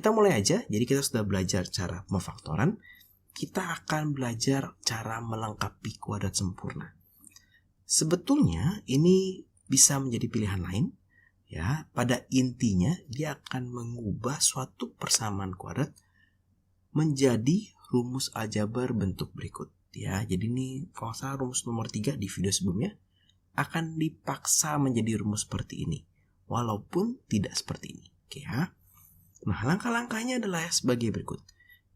Kita mulai aja. Jadi kita sudah belajar cara pemfaktoran. Kita akan belajar cara melengkapi kuadrat sempurna. Sebetulnya ini bisa menjadi pilihan lain. Ya, pada intinya dia akan mengubah suatu persamaan kuadrat menjadi rumus aljabar bentuk berikut. Ya, jadi ini kalau salah rumus nomor 3 di video sebelumnya akan dipaksa menjadi rumus seperti ini, walaupun tidak seperti ini. Oke ya. Nah, langkah-langkahnya adalah sebagai berikut.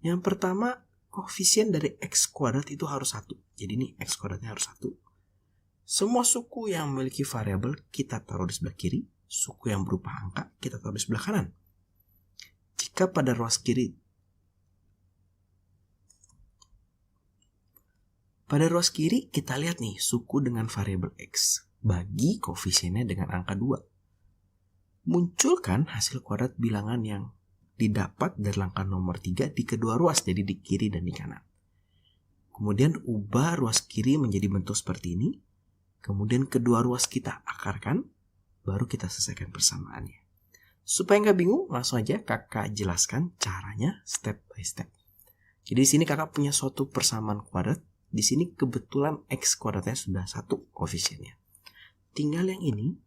Yang pertama, koefisien dari x kuadrat itu harus 1. Jadi ini x kuadratnya harus 1. Semua suku yang memiliki variabel kita taruh di sebelah kiri, suku yang berupa angka kita taruh di sebelah kanan. Jika pada ruas kiri kita lihat nih suku dengan variabel x, bagi koefisiennya dengan angka 2. Munculkan hasil kuadrat bilangan yang didapat dari langkah nomor 3 di kedua ruas, jadi di kiri dan di kanan. Kemudian ubah ruas kiri menjadi bentuk seperti ini. Kemudian kedua ruas kita akarkan, baru kita selesaikan persamaannya. Supaya nggak bingung, langsung aja kakak jelaskan caranya step by step. Jadi di sini kakak punya suatu persamaan kuadrat. Di sini kebetulan x kuadratnya sudah 1 koefisiennya. Tinggal yang ini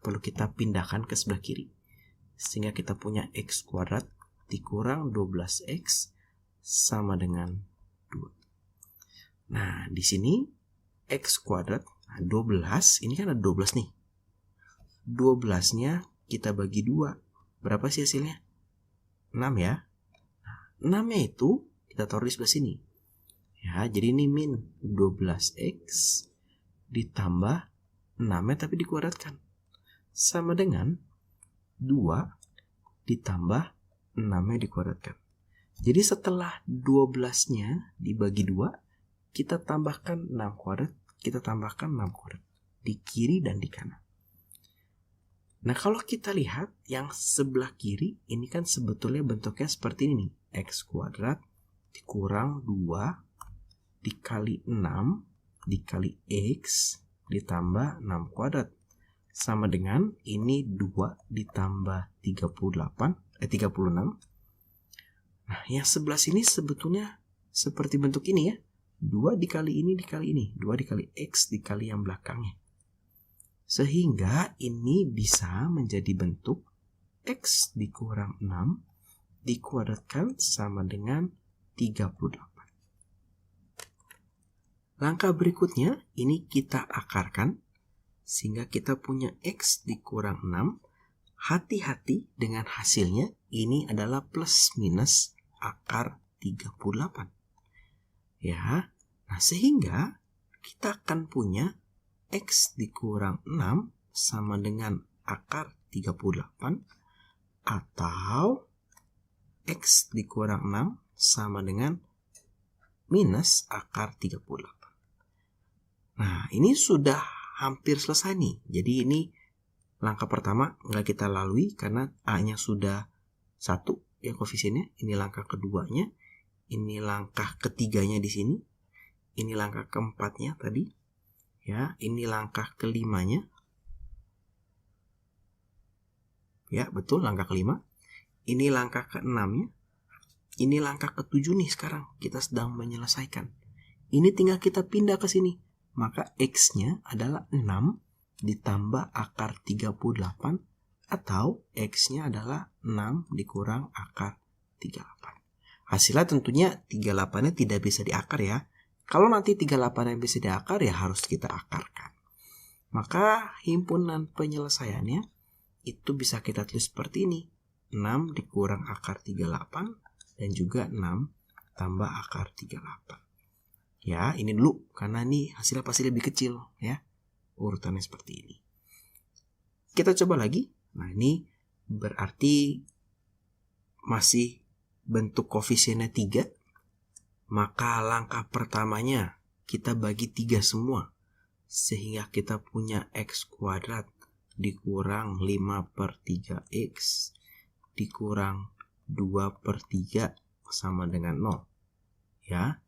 perlu kita pindahkan ke sebelah kiri. Sehingga kita punya x kuadrat dikurang 12x sama dengan 2. Nah, di sini x kuadrat, 12, ini kan ada 12 nih. 12-nya kita bagi 2. Berapa sih hasilnya? 6 ya. Nah, 6-nya itu kita taruh di sebelah sini. Ya, jadi ini min 12x ditambah 6-nya tapi dikuadratkan. Sama dengan 2 ditambah 6-nya dikuadratkan. Jadi setelah 12-nya dibagi 2, kita tambahkan 6 kuadrat, kita tambahkan 6 kuadrat. Di kiri dan di kanan. Nah, kalau kita lihat yang sebelah kiri, ini kan sebetulnya bentuknya seperti ini nih. X kuadrat dikurang 2 dikali 6 dikali x ditambah 6 kuadrat. Sama dengan ini 2 ditambah 36. Nah, yang sebelah sini sebetulnya seperti bentuk ini ya. 2 dikali ini dikali ini. 2 dikali x dikali yang belakangnya. Sehingga ini bisa menjadi bentuk x dikurang 6 dikuadratkan sama dengan 38. Langkah berikutnya, ini kita akarkan, sehingga kita punya x dikurang 6. Hati-hati dengan hasilnya, ini adalah plus minus akar 38. Ya, nah sehingga kita akan punya x dikurang 6 sama dengan akar 38, atau x dikurang 6 sama dengan minus akar 38. Nah, ini sudah hampir selesai nih. Jadi ini langkah pertama nggak kita lalui karena A-nya sudah 1 ya koefisiennya. Ini langkah keduanya. Ini langkah ketiganya di sini. Ini langkah keempatnya tadi. Ya, ini langkah kelimanya. Ya, betul langkah kelima. Ini langkah keenamnya. Ini langkah ketujuh nih sekarang. Kita sedang menyelesaikan. Ini tinggal kita pindah ke sini. Maka x-nya adalah 6 ditambah akar 38 atau x-nya adalah 6 dikurang akar 38. Hasilnya tentunya 38-nya tidak bisa diakar ya. Kalau nanti 38 yang bisa diakar ya harus kita akarkan. Maka himpunan penyelesaiannya itu bisa kita tulis seperti ini. 6 dikurang akar 38 dan juga 6 tambah akar 38. Ya, ini dulu karena ini hasilnya pasti lebih kecil ya. Urutannya seperti ini. Kita coba lagi. Nah, ini berarti masih bentuk koefisiennya 3. Maka langkah pertamanya kita bagi 3 semua. Sehingga kita punya x kuadrat dikurang 5/3x dikurang 2/3 sama dengan 0. Ya.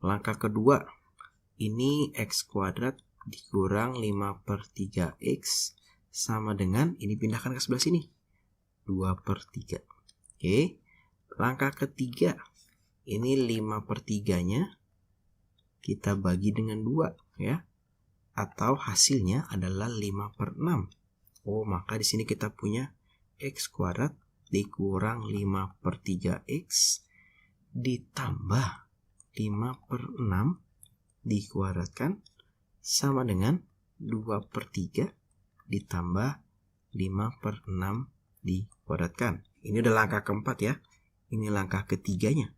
Langkah kedua, ini x kuadrat dikurang 5/3x sama dengan, ini pindahkan ke sebelah sini, 2/3. Oke, Langkah ketiga, ini 5/3-nya kita bagi dengan 2 ya. Atau hasilnya adalah 5/6. Oh, maka di sini kita punya X kuadrat dikurang 5/3X ditambah 5/6 dikuadratkan sama dengan 2/3 ditambah 5/6 dikuadratkan. Ini udah langkah keempat ya. Ini langkah ketiganya.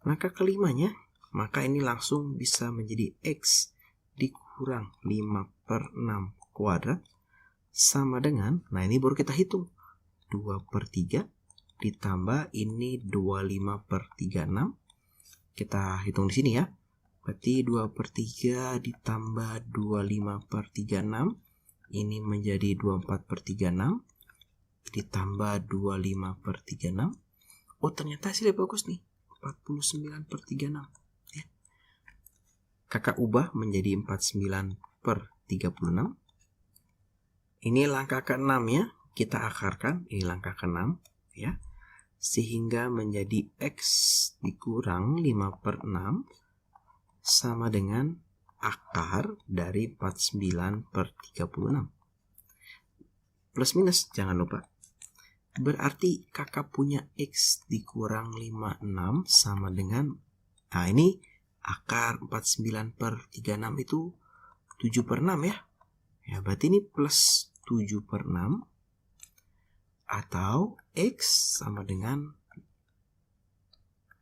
Langkah kelimanya, maka ini langsung bisa menjadi X dikurang 5/6 kuadrat sama dengan, nah ini baru kita hitung, 2/3 ditambah ini 25/36. Kita hitung di sini ya. Berarti 2/3 ditambah 25/36. Ini menjadi 24/36. Ditambah 25/36. Oh, ternyata hasilnya bagus nih. 49/36. Ya. Kakak ubah menjadi 49/36. Ini langkah ke-6 ya. Kita akarkan. Ini langkah ke-6 ya. Sehingga menjadi X dikurang 5/6 sama dengan akar dari 49/36. Plus minus jangan lupa. Berarti kakak punya X dikurang 56 sama dengan, nah ini akar 49/36 itu 7/6 ya. Ya berarti ini plus 7/6 atau X sama dengan,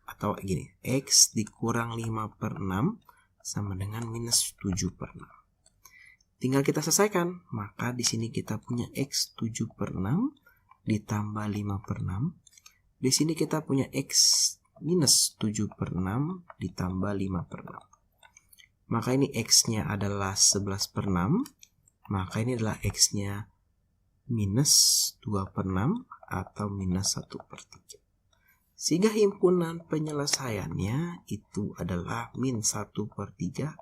atau gini, X dikurang 5/6 sama dengan minus 7/6. Tinggal kita selesaikan. Maka di sini kita punya X 7/6 ditambah 5/6. Di sini kita punya X minus 7/6 ditambah 5/6. Maka ini X-nya adalah 11/6. Maka ini adalah X-nya minus 2/6 atau minus 1/3. Sehingga himpunan penyelesaiannya itu adalah min 1/3,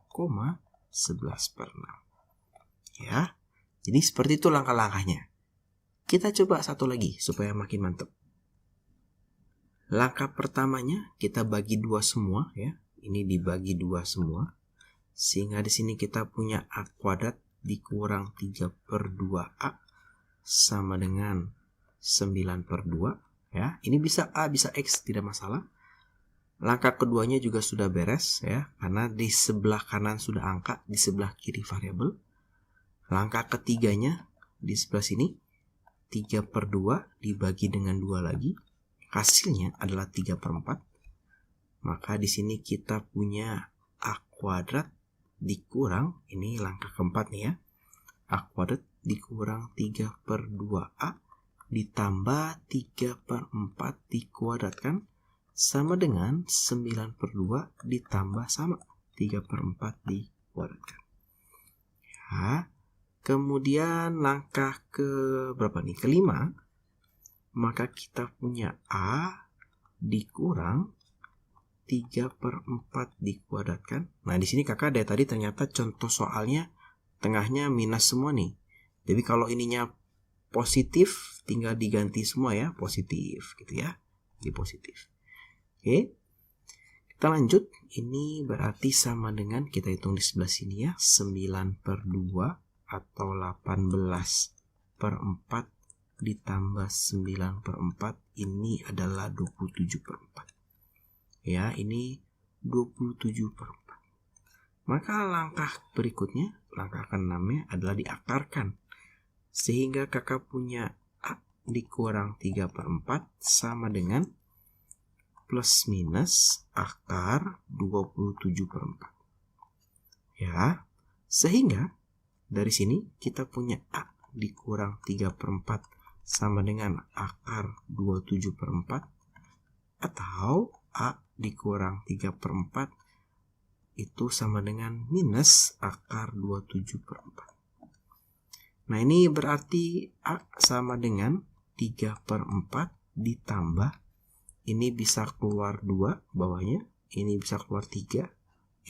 11/6. Ya, jadi seperti itu langkah-langkahnya. Kita coba satu lagi supaya makin mantap. Langkah pertamanya kita bagi 2 semua ya. Ini dibagi 2 semua. Sehingga di sini kita punya A kuadrat dikurang 3/2A sama dengan 9/2 ya. Ini bisa A bisa X tidak masalah. Langkah keduanya juga sudah beres ya, karena di sebelah kanan sudah angka, di sebelah kiri variabel. Langkah ketiganya di sebelah sini 3/2 dibagi dengan 2 lagi. Hasilnya adalah 3/4. Maka di sini kita punya A kuadrat dikurang, ini langkah keempat nih ya. A kuadrat dikurang 3/2A ditambah 3/4 dikuadratkan sama dengan 9/2 ditambah sama 3/4 dikuadratkan. Ya. Kemudian langkah ke berapa nih? Kelima. Maka kita punya A dikurang 3/4 dikuadratkan. Nah, di sini kakak dari tadi ternyata contoh soalnya tengahnya minus semua nih. Jadi kalau ininya positif tinggal diganti semua ya, positif gitu ya. Jadi positif. Oke. Kita lanjut. Ini berarti sama dengan, kita hitung di sebelah sini ya, 9/2 atau 18/4 ditambah 9/4 ini adalah 27/4. Ya, ini 27/4. Maka langkah berikutnya, langkah ke-6-nya adalah diakarkan. Sehingga kakak punya A dikurang 3/4 sama dengan plus minus akar 27/4. Ya, sehingga dari sini kita punya A dikurang 3/4 sama dengan akar 27/4 atau A dikurang 3/4 itu sama dengan minus akar 27/4. Nah, ini berarti A sama dengan 3/4 ditambah, ini bisa keluar 2 bawahnya, ini bisa keluar 3,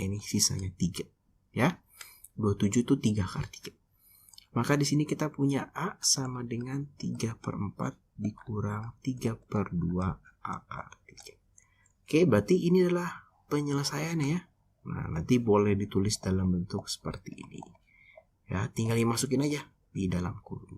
ini sisanya 3 ya. 27 itu 3 akar 3. Maka di sini kita punya A sama dengan 3/4 dikurang 3/2 akar 3. Oke, berarti ini adalah penyelesaiannya ya. Nah, nanti boleh ditulis dalam bentuk seperti ini. Ya, tinggal dimasukin aja di dalam kurung.